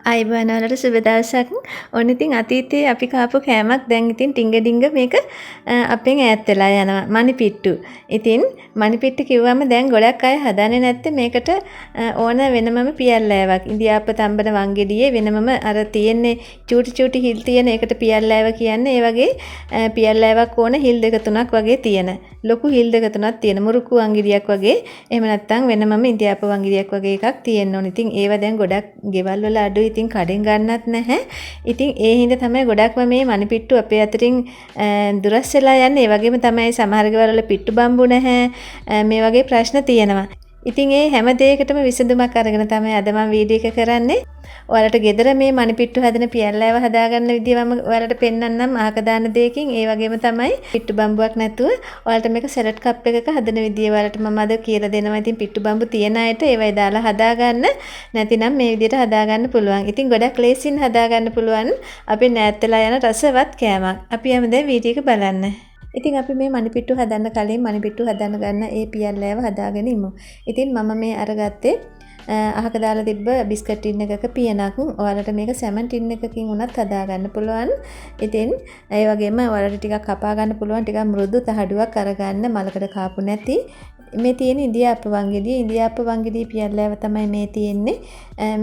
අයිබෝන් වලට සුබ දවසක්. ඔන්න ඉතින් අතීතයේ අපි කාපු කෑමක් දැන් ඉතින් ටිංග ඩිංග මේක අපෙන් ඈත් වෙලා යනවා. මනි පිට්ටු. ඉතින් මනි පිට්ටු කිව්වම දැන් ගොඩක් අය හදන්නේ නැත්තේ මේකට ඕන වෙනමම පියල්ලෑවක්. ඉන්දියාප්ප තම්බන වංගෙඩියේ වෙනමම අර තියෙන්නේ චූටි චූටි හිල් තියෙන ඒකට පියල්ලෑව කියන්නේ. ඒ වගේ පියල්ලෑවක් ඕන හිල් දෙක තුනක් වගේ තියෙන. ලොකු හිල් දෙක තුනක් තියෙන මුරුක්කු වංගෙඩියක් වගේ. එහෙම නැත්නම් වෙනමම ඉන්දියාප්ප වංගෙඩියක් වගේ එකක් තියෙන්න ඕන. ඉතින් ඒවා දැන් ගොඩක් ගෙවල් වල අඩුයි. ඉතින් කඩෙන් ගන්නත් නැහැ. ඉතින් ඒ හින්දා තමයි ගොඩක්ම මේ මනි පිට්ටු අපේ අතරින් දුරස් වෙලා යන්නේ. ඒ වගේම තමයි සමහර ගෙවල් වල පිට්ටු බම්බු නැහැ. මේ වගේ ප්‍රශ්න තියෙනවා. ඉතින් ඒ හැම දෙයකටම විසඳුමක් අරගෙන තමයි අද මම වීඩියෝ එක කරන්නේ. ඔයාලට ගෙදර මේ මනි පිට්ටු හදන පියල්ලෑව හදාගන්න විදිය මම ඔයාලට පෙන්නන්නම් අහක දාන දෙයකින්. ඒ වගේම තමයි පිට්ටු බම්බුවක් නැතුව ඔයාලට මේක සැලඩ් කප් එකක හදන විදිය ඔයාලට මම අද කියලා දෙනවා. ඉතින් පිට්ටු බම්බු තියන අයට ඒවයි දාලා හදාගන්න. නැතිනම් මේ විදියට හදාගන්න පුළුවන්. ඉතින් ගොඩක් ලේසියෙන් හදාගන්න පුළුවන් අපේ නෑත් වෙලා යන රසවත් කෑමක්. අපි යමු දැන් වීඩියෝ එක බලන්න. ඉතින් අපි මේ මනි පිට්ටු හදන්න කලින් මනි පිට්ටු හදන්න ගන්න ඒ පියල්ලෑව හදාගෙන ඉමු. ඉතින් මම මේ අරගත්තේ අහක දාලා තිබ්බ බිස්කට් ටින් එකක පියනක්. ඔයාලට මේක සැමන් ටින් එකකින් උනත් හදාගන්න පුළුවන්. ඉතින් ඒ වගේම ඔයාලට ටිකක් කපා ගන්න පුළුවන් ටිකක් මෘදු තහඩුවක් අරගන්න මලකට කාපු නැති. මේ තියෙන ඉන්දියාප්ප වංගෙඩිය පියල්ලෑව තමයි මේ තියෙන්නේ.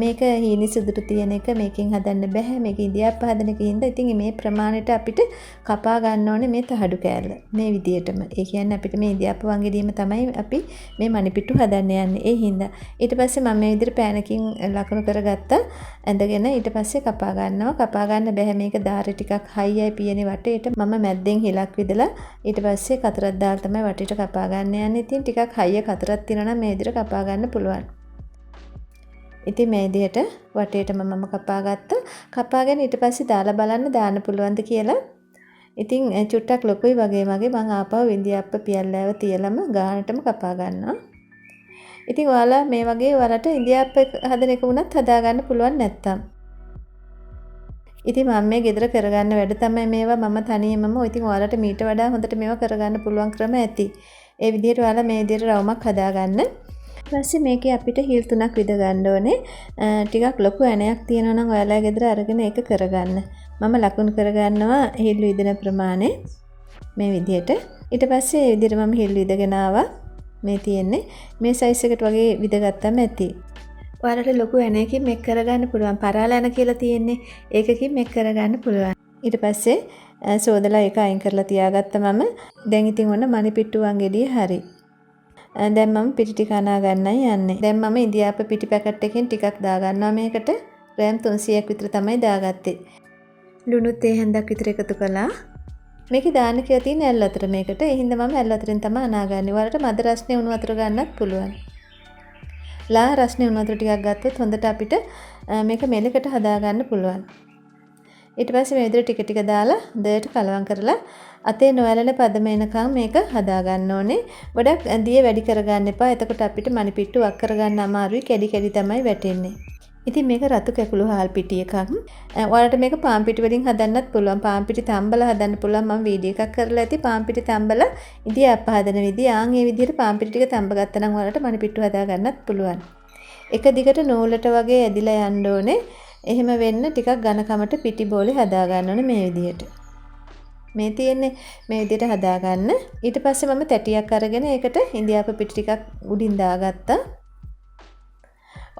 මේක හීනි සුදුට තියෙන එක මේකෙන් හදන්න බෑ. මේක ඉන්දියාප්ප හදන එකකින්ද ඉතින් මේ ප්‍රමාණයට අපිට කපා ගන්න ඕනේ මේ තහඩු කෑල්ල. මේ විදියටම. ඒ කියන්නේ අපිට මේ ඉන්දියාප්ප වංගෙඩියම තමයි අපි මේ මනි පිට්ටු හදන්න යන්නේ. ඒ හින්දා ඊට පස්සේ මම මේ විදිහට පෑනකින් ලකුණු කරගත්තා. ඇඳගෙන ඊට පස්සේ කපා ගන්නවා. කපා ගන්න බෑ මේක ධාරි ටිකක් හයියයි පියනේ වටේට. මම මැද්දෙන් හිලක් විදලා ඊට පස්සේ කතරක් දාලා තමයි වටේට කපා ගන්න යන්නේ. ඉතින් ටිකක් හයිය කතරක් තියෙනවා නම් මේ විදිහට කපා ගන්න පුළුවන්. ඉතින් මේ විදිහට වටේටම මම කපා ගත්තා. කපාගෙන ඊට පස්සේ දාලා බලන්න දාන්න පුළුවන්ද කියලා. ඉතින් චුට්ටක් ලොකුයි වගේ මම ආපහු ඉන්දියාප්ප පියල්ලෑව තියලම ගානටම කපා ගන්නවා. ඉතින් ඔයාලා මේ වගේ ඔයාලට ඉන්දියාප්ප හදන එක වුණත් හදාගන්න පුළුවන් නැත්තම්. ඉතින් මම මේ ගෙදර කරගන්න වැඩ තමයි මේවා මම තනියමම. ඉතින් ඔයාලට මීට වඩා හොඳට මේවා කරගන්න පුළුවන් ක්‍රම ඇති. ඒ විදිහට ඔයාලා මේ විදිහට රවුමක් හදාගන්න. ඊට පස්සේ මේකේ අපිට හිල් 3ක් විද ගන්න ඕනේ. ටිකක් ලොකු ඇණයක් තියෙනවා නම් ඔයාලා ගෙදර අරගෙන ඒක කරගන්න. මම ලකුණු කරගන්නවා හිල් විදන ප්‍රමාණය මේ විදිහට. ඊට පස්සේ මේ විදිහට මම හිල් විදගෙන ආවා. මේ තියෙන්නේ මේ සයිස් එකට වගේ විදගත්තම ඇති. ඔයාලට ලොකු ඇණයකින් මේක කරගන්න පුළුවන්. පරාල ඇණ කියලා තියෙන්නේ. ඒකකින් මේක කරගන්න පුළුවන්. ඊට පස්සේ සෝදලා ඒක අයින් කරලා තියාගත්තා මම. දැන් ඉතින් ඔන්න මනි පිට්ටු වංගෙඩිය හරි. දැන් මම පිටි ටික අනා ගන්නයි යන්නේ. දැන් මම ඉන්දියාප්ප පිටි පැකට් එකෙන් ටිකක් දා ගන්නවා මේකට. ග්‍රෑම් 300ක් විතර තමයි දාගත්තේ. ලුණුත් ඒ හැන්දක් විතර එකතු කළා. මේකේ දාන්න කියලා තියෙන ඇල් වතුර මේකට. ඒ හින්දා මම ඇල් වතුරෙන් තමයි අනාගන්නේ. ඔයාලට මද රස්නේ උණු වතුර ගන්නත් පුළුවන්. ලා රස්නේ උණු වතුර ටිකක් ගත්තොත් හොඳට අපිට මේක මෙලකට හදා ගන්න පුළුවන්. ඊට පස්සේ මේ විදිහට ටික ටික දාලා දෙයට කලවම් කරලා අතේ නොඇලෙන පදම එනකම් මේක හදා ගන්න ඕනේ. ගොඩක් දිය වැඩි කරගන්න එපා. එතකොට අපිට මනි පිට්ටු වක් කරගන්න අමාරුයි. කැඩි කැඩි තමයි වැටෙන්නේ. ඉතින් මේක රතු කැකුළු හාල් පිටි එකක්. ඔයාලට මේක පාන් පිටි වලින් හදන්නත් පුළුවන්. පාන් පිටි තම්බලා හදන්න පුළුවන්. මම වීඩියෝ එකක් කරලා ඇති පාන් පිටි තම්බලා ඉන්දියාප්ප හදන විදිය. ආන් ඒ විදිහට පාන් පිටි ටික තම්බ ගත්තා නම් ඔයාලට මනි පිට්ටු හදා ගන්නත් පුළුවන්. එක දිගට නූලට වගේ ඇදිලා යන්න ඕනේ. එහෙම වෙන්න ටිකක් ඝනකමට පිටි බෝලේ හදා ගන්න ඕනේ මේ විදිහට. මේ තියෙන්නේ මේ විදිහට හදා ගන්න. ඊට පස්සේ මම තැටියක් අරගෙන ඒකට ඉන්දියාප්ප පිටි ටිකක් උඩින් දාගත්තා.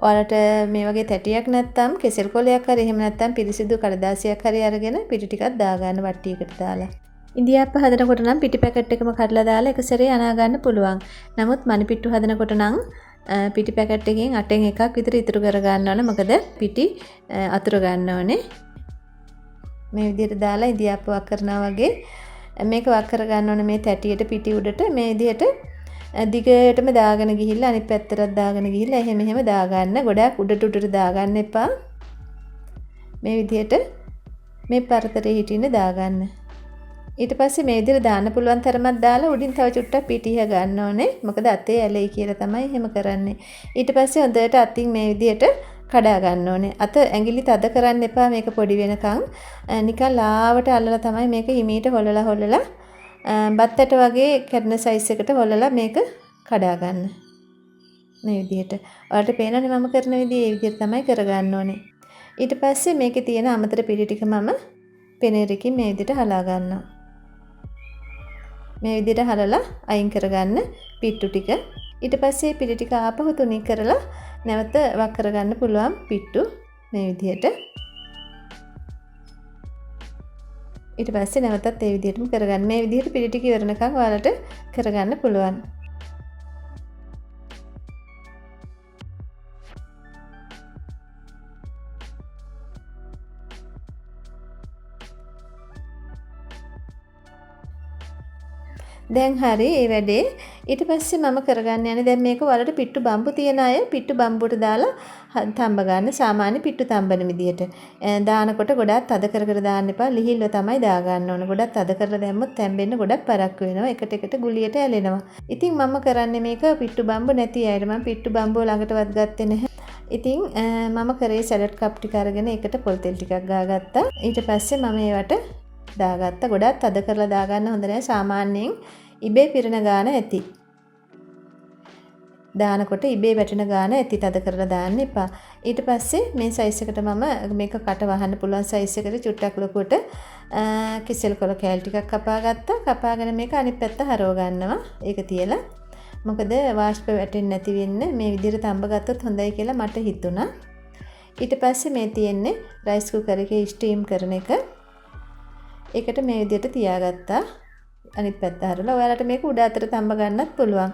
ඔයාලට මේ වගේ තැටියක් නැත්තම් කෙසෙල් කොලයක් හරි එහෙම නැත්තම් පිරිසිදු කඩදාසියක් හරි අරගෙන පිටි ටිකක් දාගන්න වට්ටියකට දාලා. ඉන්දියාප්ප හදනකොට නම් පිටි පැකට් එකම කඩලා දාලා එක සැරේ අනා ගන්න පුළුවන්. නමුත් මනි පිට්ටු හදනකොට නම් පිටි පැකට් එකෙන් 8න් එකක් විතර ඉතුරු කර ගන්න ඕනේ. මොකද පිටි අතුර ගන්න ඕනේ. මේ විදිහට දාලා ඉන්දියාප්ප වක් කරනවා වගේ මේක වක් කර ගන්න ඕනේ මේ තැටියට පිටි උඩට මේ විදිහට දිගටම දාගෙන ගිහිල්ලා අනිත් පැත්තටත් දාගෙන ගිහිල්ලා එහෙම දාගන්න. ගොඩක් උඩට දාගන්න එපා. මේ විදිහට මේ පරතරේ හිටින්න දාගන්න. ඊට පස්සේ මේ විදිහට දාන්න පුළුවන් තරමක් දාලා උඩින් තව චුට්ටක් පිටිය ගන්න ඕනේ. මොකද අතේ ඇලෙයි කියලා තමයි එහෙම කරන්නේ. ඊට පස්සේ හොඳට අතින් මේ විදිහට කඩා ගන්න ඕනේ. අත ඇඟිලි තද කරන්න එපා මේක පොඩි වෙනකන්. නිකන් ලාවට අල්ලලා තමයි මේක හිමීට හොලලා බත්තට වගේ කැඩෙන සයිස් එකට හොලලා මේක කඩා ගන්න. මේ විදිහට. ඔයාලට පේනවනේ මම කරන විදිහ ඒ විදිහට තමයි කරගන්න ඕනේ. ඊට පස්සේ මේකේ තියෙන අමතර පිටි ටික මම පෙනේරකින් මේ විදිහට හලා ගන්නවා. මේ විදිහට හලලා අයින් කරගන්න පිට්ටු ටික. ඊට පස්සේ පිටි ටික ආපහු තුනී කරලා නැවත වක් කරගන්න පුළුවන් පිට්ටු මේ විදිහට. ඊට පස්සේ නැවතත් ඒ විදිහටම කරගන්න. මේ විදිහට පිටි ටික ඉවරනකම් ඔයාලට කරගන්න පුළුවන්. දැන් හරි ඒ වැඩේ. ඊට පස්සේ මම කරගන්න යන්නේ දැන් මේක වලට පිට්ටු බම්බු තියන අය පිට්ටු බම්බුවට දාලා තඹ ගන්න සාමාන්‍ය පිට්ටු තඹන විදියට. දානකොට ගොඩක් තද කර කර දාන්න එපා. ලිහිල්ව තමයි දා ගන්න ඕන. ගොඩක් තද කරලා දැම්මොත් තැම්බෙන්න ගොඩක් පරක්කු වෙනවා. එකට එකට ගුලියට ඇලෙනවා. ඉතින් මම කරන්නේ මේක පිට්ටු බම්බු නැති අයට මම පිට්ටු බම්බුව ළඟටවත් ගත්තේ නැහැ. ඉතින් මම කරේ සැලඩ් කප් ටික අරගෙන ඒකට පොල් තෙල් ටිකක් ගාගත්තා. ඊට පස්සේ මම ඒවට දාගත්තා. ගොඩක් තද කරලා දාගන්න හොඳ නැහැ. සාමාන්‍යයෙන් ඉබේ පිරෙන ගාන ඇති. දානකොට ඉබේ වැටෙන ගාන ඇති. තද කරලා දාන්න එපා. ඊට පස්සේ මේ සයිස් එකට මම මේක කට වහන්න පුළුවන් සයිස් එකට චුට්ටක් ලොකුවට කිසල් කොළ කෑලි ටිකක් කපා ගත්තා. කපාගෙන මේක අනිත් පැත්ත හරව ගන්නවා. ඒක තියලා. මොකද වාෂ්ප වැටෙන්නේ නැති වෙන්න මේ විදිහට තඹ ගත්තොත් හොඳයි කියලා මට හිතුණා. ඊට පස්සේ මේ තියෙන්නේ රයිස් කුකර් එකේ ස්ටීම් කරන එක. ඒකට මේ විදිහට තියාගත්තා. අනිත් පැත්ත හරවලා ඔයාලට මේක උඩ අතට තඹ ගන්නත් පුළුවන්.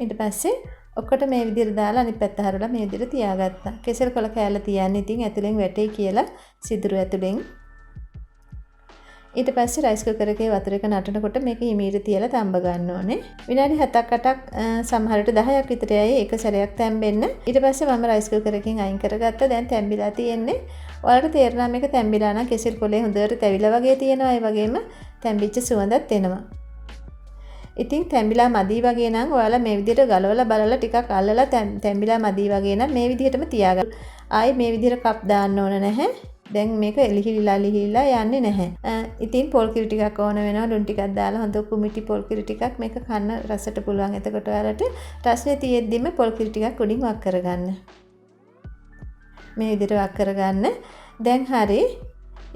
ඊට පස්සේ ඔක්කොට මේ විදිහට දාලා අනිත් පැත්ත හරවලා මේ විදිහට තියාගත්තා. කෙසල් කොළ කෑල්ල තියන්නේ ඉතින් ඇතුලෙන් වැටේ කියලා සිදුරු ඇතුලෙන්. ඊට පස්සේ රයිස් කුකර් එකේ වතුර එක නටනකොට මේක හිමීට තියලා තඹ ගන්න ඕනේ. විනාඩි 7ක් 8ක් සමහර විට 10ක් විතර යයි එක සැරයක් තැම්බෙන්න. ඊට පස්සේ මම රයිස් කුකර් එකෙන් අයින් කරගත්තා. දැන් තැම්බිලා තියෙන්නේ. ඔයාලට තේරෙනවා මේක තැම්බිලා නම් කෙසල් කොළේ හොඳට තැවිලා වගේ තියෙනවා. ඒ වගේම තැම්බිච්ච සුවඳක් එනවා. ඉතින් තැම්බිලා මදි වගේ නම් ඔයාලා මේ විදිහට ගලවලා බලලා ටිකක් අල්ලලා තැම්බිලා මදි වගේ නම් මේ විදිහටම තියාගන්න. ආයේ මේ විදිහට කප් දාන්න ඕන නැහැ. දැන් මේක ලිහිලා යන්නේ නැහැ. ඉතින් පොල් කිරි ටිකක් ඕන වෙනවා. ලුණු ටිකක් දාලා හොඳ කුමිටි පොල් කිරි ටිකක් මේක කන්න රසට පුළුවන්. එතකොට ඔයාලට රසනේ තියෙද්දිම පොල් කිරි ටිකක් උඩින් වක් කරගන්න. මේ විදිහට වක් කරගන්න. දැන් හරි.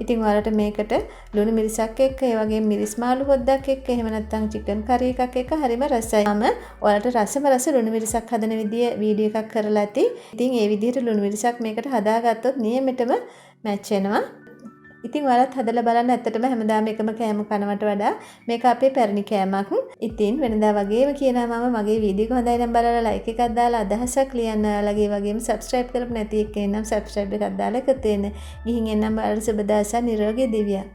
ඉතින් ඔයාලට මේකට ලුණු මිරිසක් එක්ක ඒ වගේම මිරිස් මාළු හොද්දක් එක්ක එහෙම නැත්නම් චිකන් කරි එකක් එක්ක හරිම රසයි. මම ඔයාලට රස ලුණු මිරිසක් හදන විදිය වීඩියෝ එකක් කරලා ඇති. ඉතින් ඒ විදිහට ලුණු මිරිසක් මේකට හදාගත්තොත් නියමෙටම මැච් වෙනවා. ඉතින් ඔයාලත් හදලා බලන්න. ඇත්තටම හැමදාම එකම කෑම කනවට වඩා මේක අපේ පැරණි කෑමක්. ඉතින් වෙනදා වගේම කියනවා මම මගේ වීඩියෝ එක හොඳයි නම් බලලා ලයික් එකක් දාලා අදහසක් ලියන්න. ඔයාලගේ වගේම සබ්ස්ක්‍රයිබ් කරපු නැති එක්කෙනා නම් සබ්ස්ක්‍රයිබ් එකක් දාලා එකතු වෙන්න. ගිහින් එන්නම් බලන්න සුබ දවසක් නිරෝගී දිවියක්.